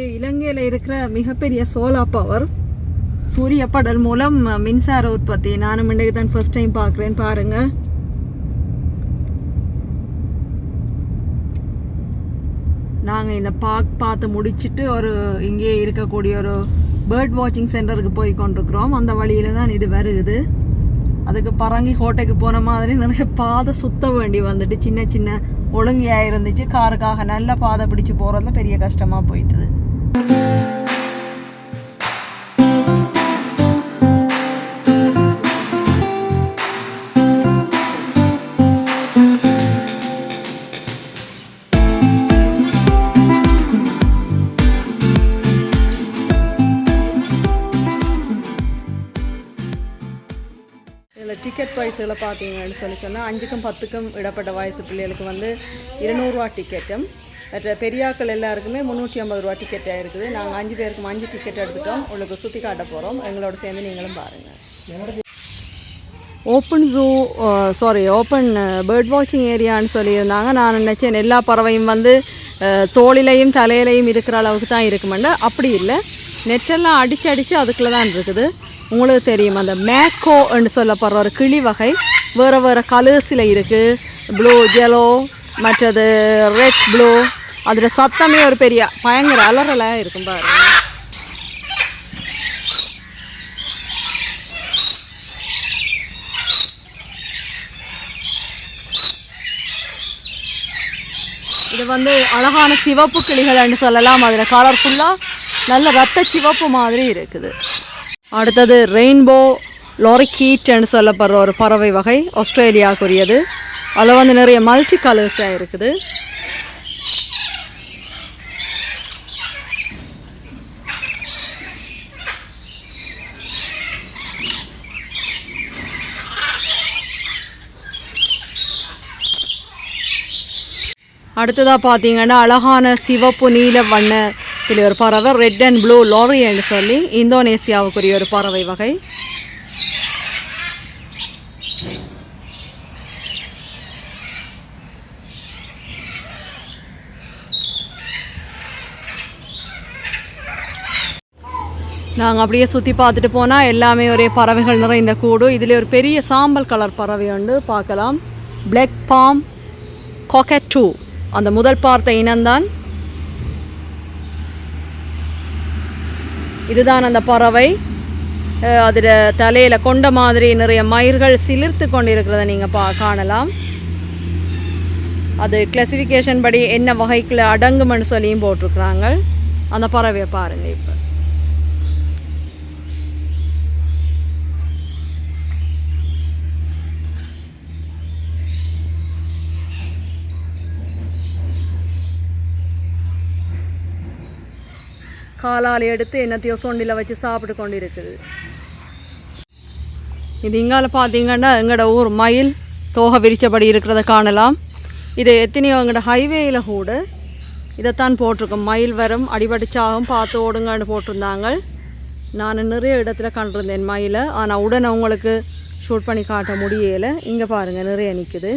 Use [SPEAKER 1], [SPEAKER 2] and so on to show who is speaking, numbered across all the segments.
[SPEAKER 1] இது இலங்கையில் இருக்கிற மிகப்பெரிய சோலார் பவர் சூரிய படல் மூலம் மின்சார உற்பத்தி. நானும் இன்றைக்கு தான் ஃபர்ஸ்ட் டைம் பார்க்குறேன். பாருங்க, நாங்கள் இந்த பார்த்து முடிச்சுட்டு இங்கே இருக்கக்கூடிய ஒரு பேர்ட் வாட்சிங் சென்டருக்கு போய் கொண்டிருக்கிறோம். அந்த வழியில தான் இது வருகுது. அதுக்கு பரங்கி கோட்டைக்கு போன மாதிரி நிறைய பாதை சுத்த வேண்டி வந்துட்டு சின்ன சின்ன ஒழுங்கியாக இருந்துச்சு. காருக்காக நல்ல பாதை பிடிச்சு போகிறதுல பெரிய கஷ்டமாக போயிட்டுது. டிக்கெட் ப்ரைஸுகளை பார்த்தீங்கன்னு சொன்னால் 5க்கும் 10க்கும் இடப்பட்ட வயசு பிள்ளைகளுக்கு வந்து 200 ரூபா டிக்கெட்டும், மற்ற பெரியாக்கள் எல்லாருக்குமே 350 ரூபா டிக்கெட்டாக இருக்குது. நாங்கள் 5 பேருக்கும் 5 டிக்கெட் எடுத்துட்டோம். உங்களுக்கு சுற்றி காட்ட போகிறோம். எங்களோட சேர்ந்து நீங்களும் பாருங்கள். ஓப்பன் பேர்ட் வாட்சிங் ஏரியான்னு சொல்லியிருந்தாங்க. நான் நினச்சேன் எல்லா பறவையும் வந்து தோளிலையும் தலையிலையும் இருக்கிற அளவுக்கு தான் இருக்குமெண்டு. அப்படி இல்லை, நெட்டெல்லாம் அடித்து அதுக்குள்ளே தான் இருக்குது. உங்களுக்கு தெரியும், அந்த மேக்கோன்னு சொல்லப்படுற ஒரு கிளி வகை வேறு வேறு கலர்ஸில் இருக்குது. ப்ளூ, ஜெலோ, மற்றது ரெட் ப்ளூ. அதில் சத்தமே ஒரு பெரிய பயங்கர அலறலாக இருக்கும் பாருங்க. இது வந்து அழகான சிவப்பு கிளிகள்னு சொல்லலாம். அதில் கலர்ஃபுல்லாக நல்ல ரத்த சிவப்பு மாதிரி இருக்குது. அடுத்தது ரெயின்போ லாரிக்கீட்னு சொல்லப்படுற ஒரு பறவை வகை, ஆஸ்திரேலியாவுக்குரியது. அதில் வந்து நிறைய மல்டி கலர்ஸாக இருக்குது. அடுத்ததாக பார்த்தீங்கன்னா அழகான சிவப்பு நீல வண்ணத்தில் ஒரு பறவை, ரெட் அண்ட் ப்ளூ லாரியன்னு சொல்லி இந்தோனேசியாவுக்குரிய ஒரு பறவை வகை. நாங்கள் அப்படியே சுற்றி பார்த்துட்டு போனால் எல்லாமே ஒரே பறவைகள் நிறைந்த கூடு. இதில் ஒரு பெரிய சாம்பல் கலர் பறவை உண்டு, பார்க்கலாம். பிளாக் பாம் காக்கட்டூ, அந்த முதல் பார்த்த இனம்தான். இதுதான் அந்த பறவை. அதில் தலையில் கொண்ட மாதிரி நிறைய மயிர்கள் சிலிர்த்து கொண்டு இருக்கிறத நீங்கள் காணலாம். அது கிளாசிஃபிகேஷன் படி என்ன வகைக்குள்ள அடங்குமென்னு சொல்லியும் போட்டிருக்கிறாங்க. அந்த பறவையை பாருங்கள். இப்போ காலால் எடுத்து என்னத்தையோ சொண்டில் வச்சு சாப்பிட்டு கொண்டு இருக்குது. இது இங்கால பார்த்தீங்கன்னா எங்களோட ஊர் மயில் தோகை விரிச்சபடி இருக்கிறத காணலாம். இது எத்தனையோ எங்களோட ஹைவேயில் கூட இதைத்தான் போட்டிருக்கோம். மயில் வரும், அடிபடிச்சாகும், பார்த்து ஓடுங்கன்னு போட்டிருந்தாங்க. நான் நிறைய இடத்துல கண்டிருந்தேன் மயிலை. ஆனால் உடனே உங்களுக்கு ஷூட் பண்ணி காட்ட முடியலை. இங்கே பாருங்கள், நிறைய நிற்குது.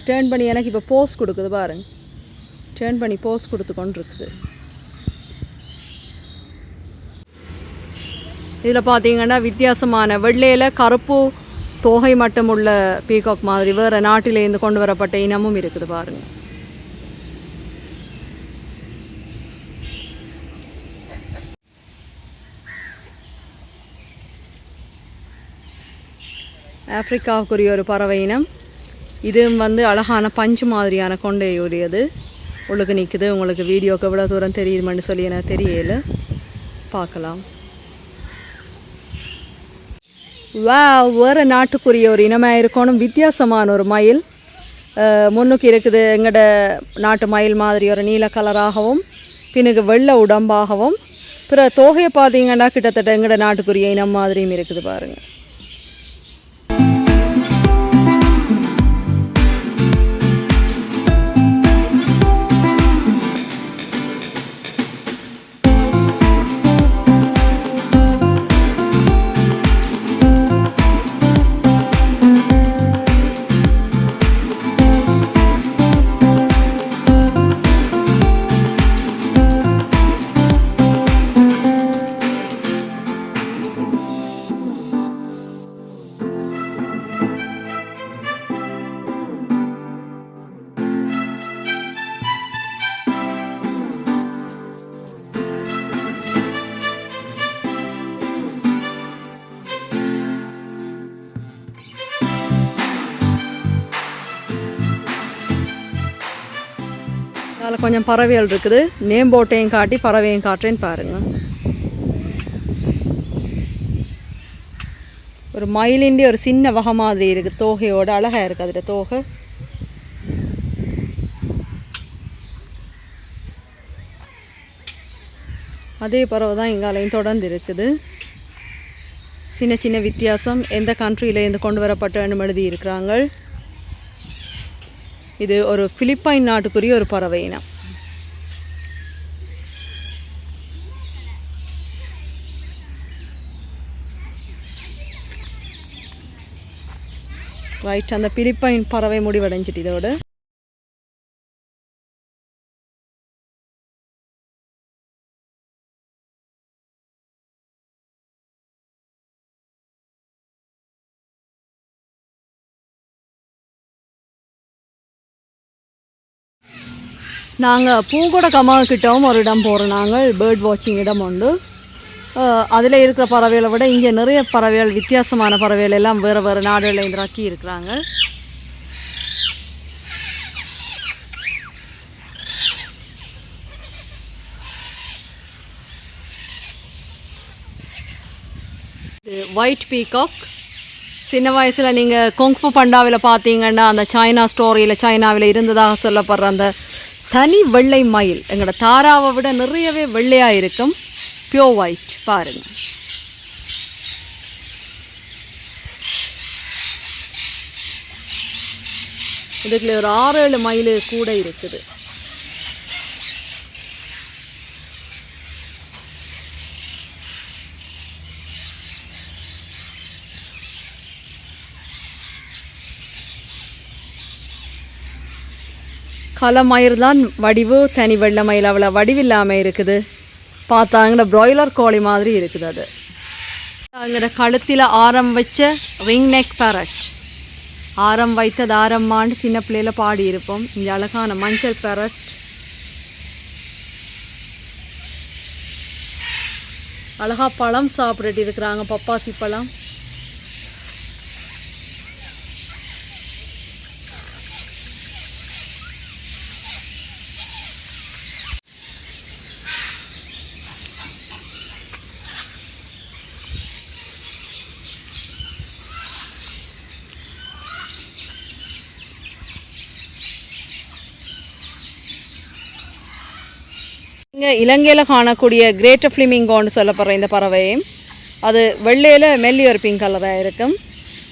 [SPEAKER 1] டேர்ன் பண்ணி எனக்கு இப்போ போஸ் கொடுக்குது பாருங்கள். டேர்ன் பண்ணி போஸ் கொடுத்து கொண்டு இருக்குது. இதில் பார்த்தீங்கன்னா வித்தியாசமான வெள்ளையில் கருப்பு தோகை மட்டும் உள்ள பீகாக் மாதிரி வேறு நாட்டிலேருந்து கொண்டு வரப்பட்ட இனமும் இருக்குது பாருங்கள். ஆப்பிரிக்காவுக்குரிய ஒரு பறவை இனம். இதுவும் வந்து அழகான பஞ்சு மாதிரியான கொண்டையுடையது. உங்களுக்கு நிற்குது. உங்களுக்கு வீடியோக்கு எவ்வளோ தூரம் தெரியுதுன்னு சொல்லி எனக்கு தெரியல, பார்க்கலாம். வேறு நாட்டுக்குரிய ஒரு இனமாக இருக்கணும். வித்தியாசமான ஒரு மயில் முன்னுக்கு இருக்குது. எங்களோட நாட்டு மயில் மாதிரி ஒரு நீல கலராகவும் பின்னுக்கு வெள்ளை உடம்பாகவும், பிற தோகையை பார்த்தீங்கன்னா கிட்டத்தட்ட எங்களோட நாட்டுக்குரிய இனம் மாதிரியும் இருக்குது பாருங்கள். கொஞ்சம் பறவைகள் இருக்குது. நேம் போட்டையும் காட்டி பறவையும் காட்டுறேன்னு பாருங்கள். ஒரு மயிலிண்டி ஒரு சின்ன வகை மாதிரி இருக்குது. தோகையோட அழகாக இருக்குது அதில் தோகை. அதே பறவை தான் இங்காலையும் தொடர்ந்து இருக்குது. சின்ன சின்ன வித்தியாசம், எந்த கண்ட்ரியிலேருந்து கொண்டு வரப்பட்டன்னு எழுதி இருக்கிறாங்க. இது ஒரு பிலிப்பைன் நாட்டுக்குரிய ஒரு பறவை இனம். ரைட், அந்த பிலிப்பைன் பறவை முடிவடைஞ்சிட்டு இதோட. நாங்கள் பூங்கொட கமாக்கிட்டவும் ஒரு இடம் போகிறோம். நாங்கள் பேர்ட் வாட்சிங் இடம் உண்டு. அதில் இருக்கிற பறவைகளை விட இங்கே நிறைய பறவைகள், வித்தியாசமான பறவைகள் எல்லாம் வேறு வேறு நாடுகளில் இறக்கி இருக்கிறாங்க. இது ஒயிட் பீகாக். சின்ன வயசில் நீங்கள் கொங்ஃபு பண்டாவில் பார்த்தீங்கன்னா அந்த சைனா ஸ்டோரியில் சைனாவில் இருந்ததாக சொல்லப்படுற அந்த தனி வெள்ளை மயில் எங்களோட தாராவை விட நிறையவே வெள்ளையாக இருக்கும். பியோர் ஒயிட் பாருங்கள். இதுக்குள்ள ஒரு 6-7 மயில் கூட இருக்குது. கலை மயில் தான் வடிவு, தனி வெள்ளை மயில் அவ்வளோ வடிவில்லாமல் இருக்குது. பார்த்தாங்கன்னா ப்ராய்லர் கோழி மாதிரி இருக்குது. அது அங்கே கழுத்தில் ஆரம் வச்ச ரிங் நெக் பேரட். ஆரம் வைத்தது ஆரம்மான்னு சின்ன பிள்ளையில பாடியிருப்போம். இங்கே அழகான மஞ்சள் பேரட். அழகாக பழம் சாப்பிட்டுட்டு இருக்கிறாங்க, பப்பாசி பழம். இங்கே இலங்கையில் காணக்கூடிய கிரேட்டர் ஃப்ளிமிங்கோன்னு சொல்லப்படுற இந்த பறவையும் அது வெள்ளையில் மெல்லி ஒரு பிங்க் கலராக இருக்கும்.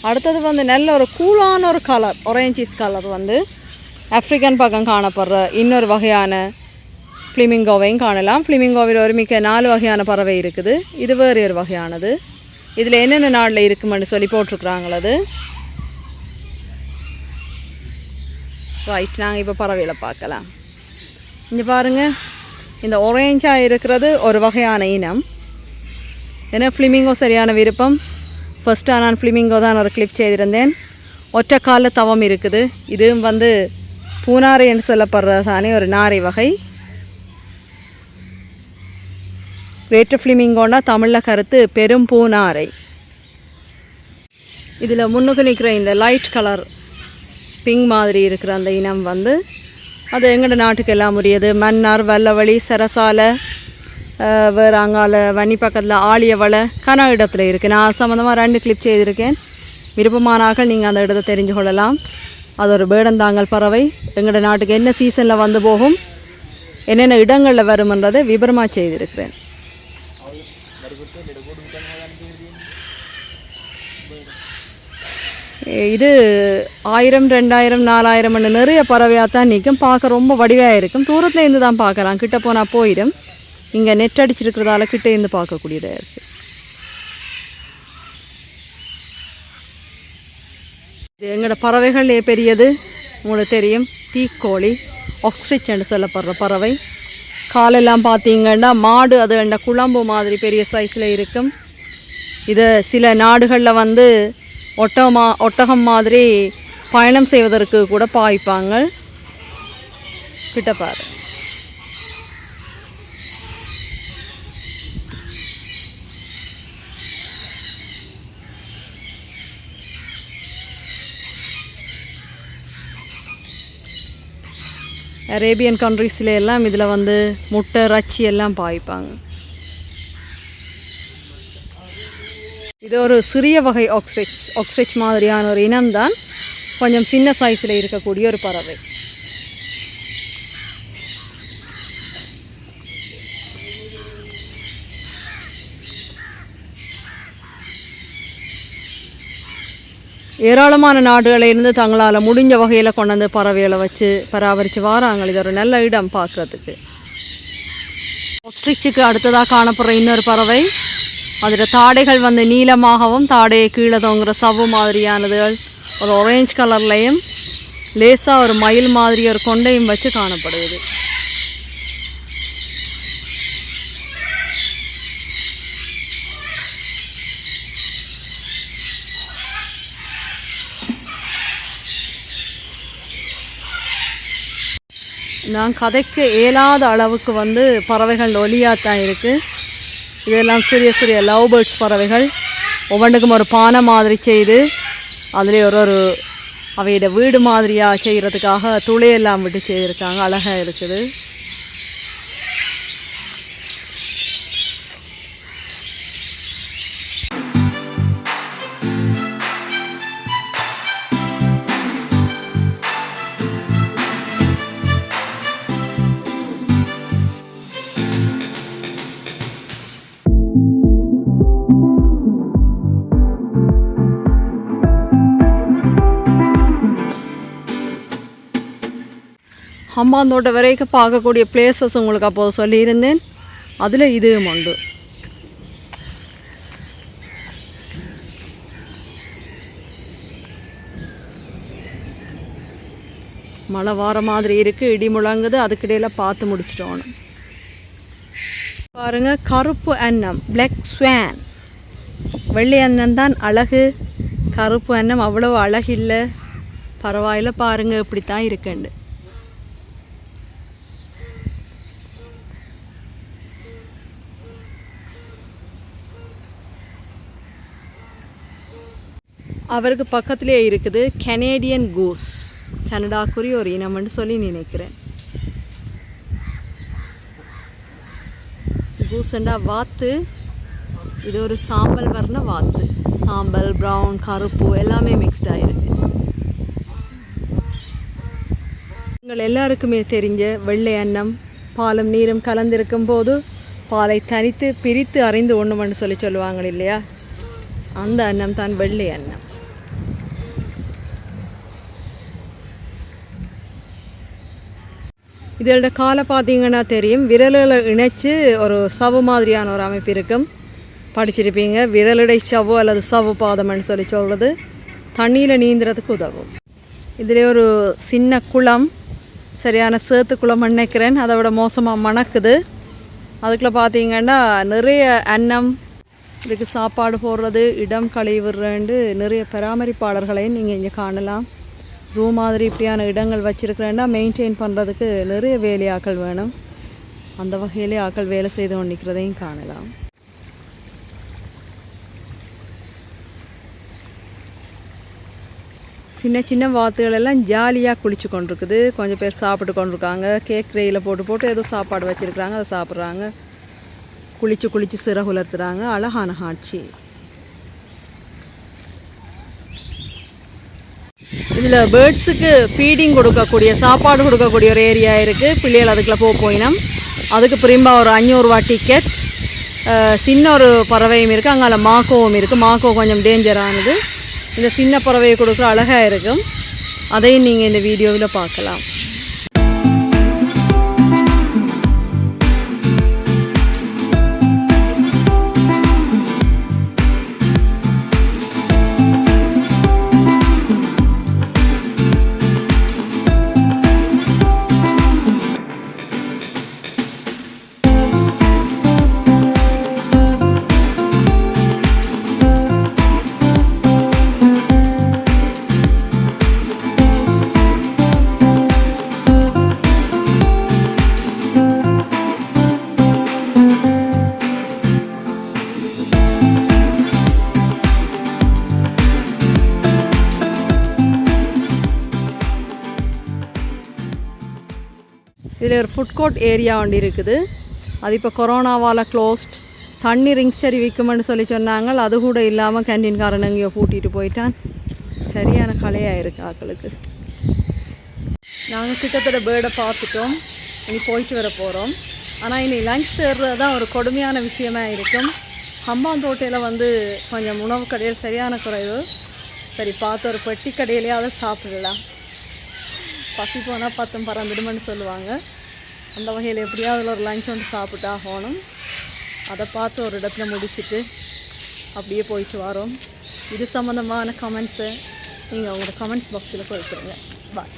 [SPEAKER 1] அடுத்தது வந்து நல்ல ஒரு கூலான ஒரு கலர், ஒரேஞ்சிஸ் கலர் வந்து ஆஃப்ரிக்கன் பக்கம் காணப்படுற இன்னொரு வகையான ஃப்ளிமிங்கோவையும் காணலாம். ஃப்ளிமிங்கோவில் ஒரு மிக்க 4 வகையான பறவை இருக்குது. இது வேறு ஒரு வகையானது. இதில் என்னென்ன நாட்டில் இருக்குமென்னு சொல்லி போட்டிருக்குறாங்களது. ரைட், நாங்கள் இப்போ பறவையில் பார்க்கலாம். இங்கே பாருங்கள், இந்த ஒரேஞ்சாக இருக்கிறது ஒரு வகையான இனம். ஏன்னா ஃப்ளிமிங்கோ சரியான விருப்பம். ஃபஸ்ட்டாக நான் ஃப்ளிமிங்கோ தான் ஒரு கிளிப் செய்திருந்தேன். ஒற்றை காலில் தவம் இருக்குது. இதுவும் வந்து பூனாரை என்று சொல்லப்படுறதானே ஒரு நாரை வகை. கிரேட்டர் ஃப்ளிமிங்கோன்னா தமிழில் கருத்து பெரும் பூனாரை. இதில் முன்னுக்கு நிற்கிற இந்த லைட் கலர் பிங்க் மாதிரி இருக்கிற அந்த இனம் வந்து அது எங்களோட நாட்டுக்கு எல்லாம் உரியது. மன்னார், வல்லவழி, சரசாலை, வேறு அங்கால வன்னி பக்கத்தில் ஆலியவளை கன இடத்துல இருக்குது. நான் சம்மந்தமாக 2 கிளிப் செய்திருக்கேன். விருப்பமானாக்கள் நீங்கள் அந்த இடத்தை தெரிஞ்சு கொள்ளலாம். அது ஒரு வேடந்தாங்கல் பறவை. எங்களோட நாட்டுக்கு என்ன சீசனில் வந்து போகும், என்னென்ன இடங்களில் வரும்ன்றதை விபரமாக செய்திருக்கிறேன். இது 1000, 2000, 4000 நிறைய பறவையாக தான் நிற்கும். பார்க்க ரொம்ப வடிவாக இருக்கும். தூரத்தில் இருந்து தான் பார்க்கலாம், கிட்ட போனால் போயிடும். இங்கே நெட் அடிச்சிருக்கிறதால கிட்டே இருந்து பார்க்கக்கூடியதாக இருக்குது. இது எங்களோட பறவைகள் பெரியது உங்களுக்கு தெரியும். தீக்கோழி, ஆக்ஸ்ட்ரிச்னு சொல்லப்படுற பறவை. காலெல்லாம் பார்த்தீங்கன்னா மாடு அது அந்த குழம்பு மாதிரி பெரிய சைஸில் இருக்கும். இது சில நாடுகளில் வந்து ஒட்டகம் மாதிரி பயணம் செய்வதற்கு கூட பாய்ப்பாங்க. கிட்ட பாரு. அரேபியன் கண்ட்ரீஸில் எல்லாம் இதில் வந்து முட்டை இறைச்சி எல்லாம் பாய்ப்பாங்க. இது ஒரு சிறிய வகை ஆக்ஸ்ட்ரிச் மாதிரியான ஒரு இனம்தான். கொஞ்சம் சின்ன சைஸில் இருக்கக்கூடிய ஒரு பறவை. ஏராளமான நாடுகளிலிருந்து தங்களால் முடிஞ்ச வகையில் கொண்டு வந்து பறவைகளை வச்சு பராமரித்து வராங்க. இது ஒரு நல்ல இடம் பார்க்குறதுக்கு. ஆஸ்ட்ரிச்சுக்கு அடுத்ததாக காணப்படுற இன்னொரு பறவை, அதில் தாடைகள் வந்து நீளமாகவும் தாடையை கீழே தொங்குற சவ்வு மாதிரியானதுகள் ஒரு ஆரஞ்சு கலர்லையும் லேசாக ஒரு மயில் மாதிரி ஒரு கொண்டையும் வச்சு காணப்படுது. நான் கதைக்கு இயலாத அளவுக்கு வந்து பறவைகள் ஒலியாக தான் இருக்குது. இதெல்லாம் சிறிய சிறிய லவ் பேர்ட்ஸ் பறவைகள். ஒவ்வொன்றுக்கும் ஒரு பானை மாதிரி செய்து அதில் ஒரு அவையோட வீடு மாதிரியாக செய்கிறதுக்காக துளையெல்லாம் விட்டு செய்திருக்காங்க. அழகாக இருக்குது. ஹம்பாந்தோட்டை வரைக்கும் பார்க்கக்கூடிய பிளேசஸ் உங்களுக்கு அப்போது சொல்லியிருந்தேன். அதில் இதுவும் உண்டு. மழை வார மாதிரி இருக்குது, இடி முழங்குது. அதுக்கிடையில் பார்த்து முடிச்சிட்டோம். பாருங்கள், கருப்பு அன்னம், பிளாக் ஸ்வான். வெள்ளை அன்னம் தான் அழகு, கருப்பு அன்னம் அவ்வளோ அழகில்லை. பரவாயில்ல, பாருங்கள் இப்படி தான் இருக்குண்டு. அவருக்கு பக்கத்துலேயே இருக்குது கனேடியன் கூஸ். கனடாக்குரிய ஒரு இனம்னு சொல்லி நினைக்கிறேன். கூஸ்ண்டா வாத்து. இது ஒரு சாம்பல் வர்ண வாத்து. சாம்பல், ப்ரௌன், கருப்பு எல்லாமே மிக்ஸ்டாக இருக்கு. உங்கள் எல்லாருக்குமே தெரிஞ்ச வெள்ளை அன்னம் பாலும் நீரும் கலந்திருக்கும் போது பாலை தனித்து பிரித்து அறிந்து ஒன்றுமென்று சொல்லுவாங்க இல்லையா, அந்த அன்னம் தான் வெள்ளை அன்னம். இதோட காலை பார்த்தீங்கன்னா தெரியும், விரலில் இணைச்சி ஒரு சவ்வு மாதிரியான ஒரு அமைப்பு இருக்கும். படிச்சிருப்பீங்க, விரலடை சவ்வு அல்லது சவ்வு பாதம்னு சொல்லி சொல்கிறது. தண்ணியில் நீந்துறதுக்கு உதவும். இதில் ஒரு சின்ன குளம், சரியான சேத்து குளம் நினைக்கிறேன். அதை விட மோசமாக மணக்குது. அதுக்குள்ளே பார்த்தீங்கன்னா நிறைய அன்னம், இதுக்கு சாப்பாடு போடுறது, இடம் கழிவுறேண்டு நிறைய பராமரிப்பாளர்களையும் நீங்கள் இங்கே காணலாம். ஜூ மாதிரி இப்படியான இடங்கள் வச்சுருக்கிறேன்னா மெயின்டைன் பண்ணுறதுக்கு நிறைய வேலையாக்கள் வேணும். அந்த வகையிலே ஆக்கள் வேலை செய்து கொண்டிருக்கிறதையும் காணலாம். சின்ன சின்ன வாத்துகள் எல்லாம் ஜாலியாக குளிச்சு கொண்டிருக்குது. கொஞ்சம் பேர் சாப்பிட்டு கொண்டிருக்காங்க. கேக் ரேயில் போட்டு ஏதோ சாப்பாடு வச்சுருக்குறாங்க, அதை சாப்பிட்றாங்க. குளிச்சு சிறகுலர்த்துறாங்க. அழகான காட்சி. இதில் பேர்ட்ஸுக்கு ஃபீடிங் கொடுக்கக்கூடிய, சாப்பாடு கொடுக்கக்கூடிய ஒரு ஏரியா இருக்குது. பிள்ளைகள் அதுக்குள்ளே போயினோம். அதுக்கு பிரிம்பா ஒரு 500 ரூபா டிக்கெட். சின்ன ஒரு பறவையும் இருக்குது, அங்கே மாக்கோவும் இருக்குது. மாக்கோ கொஞ்சம் டேஞ்சரானது. இந்த சின்ன பறவையை கொடுக்குற அழகாக இருக்கும். அதையும் நீங்கள் இந்த வீடியோவில் பார்க்கலாம். இதில் ஒரு ஃபுட் கோர்ட் ஏரியா ஒன்று இருக்குது. அது இப்போ கொரோனாவால் க்ளோஸ்ட். தண்ணி ரிங்ஸ் சரி விற்குமென்னு சொல்லி சொன்னாங்க. அது கூட இல்லாமல் கேன்டீன்காரன் எங்கேயோ பூட்டிகிட்டு போயிட்டான். சரியான கலையாக இருக்குது ஆக்களுக்கு. நாங்கள் கிட்டத்தட்ட பேர்டை பார்த்துட்டோம். இனி போயிட்டு வர போகிறோம். ஆனால் இனி லஞ்ச் தேடுறது தான் ஒரு கொடுமையான விஷயமா இருக்கும். ஹம்பாந்தோட்டையில் கொஞ்சம் உணவு கடையில் சரியான குறைவு. சரி பார்த்து ஒரு பெட்டி கடையிலேயே அதை சாப்பிடலாம். பசி போனால் 10 பறந்துடுமென்னு சொல்லுவாங்க. அந்த வகையில் எப்படியாவது ஒரு லஞ்ச் ஒன்று சாப்பிட்டா ஆகணும். அதை பார்த்து ஒரு இடத்துல முடிச்சுட்டு அப்படியே போயிட்டு வரோம். இது சம்மந்தமான கமெண்ட்ஸை நீங்கள் உங்களோட கமெண்ட்ஸ் பாக்ஸில் கொடுத்துருங்க. பாய்.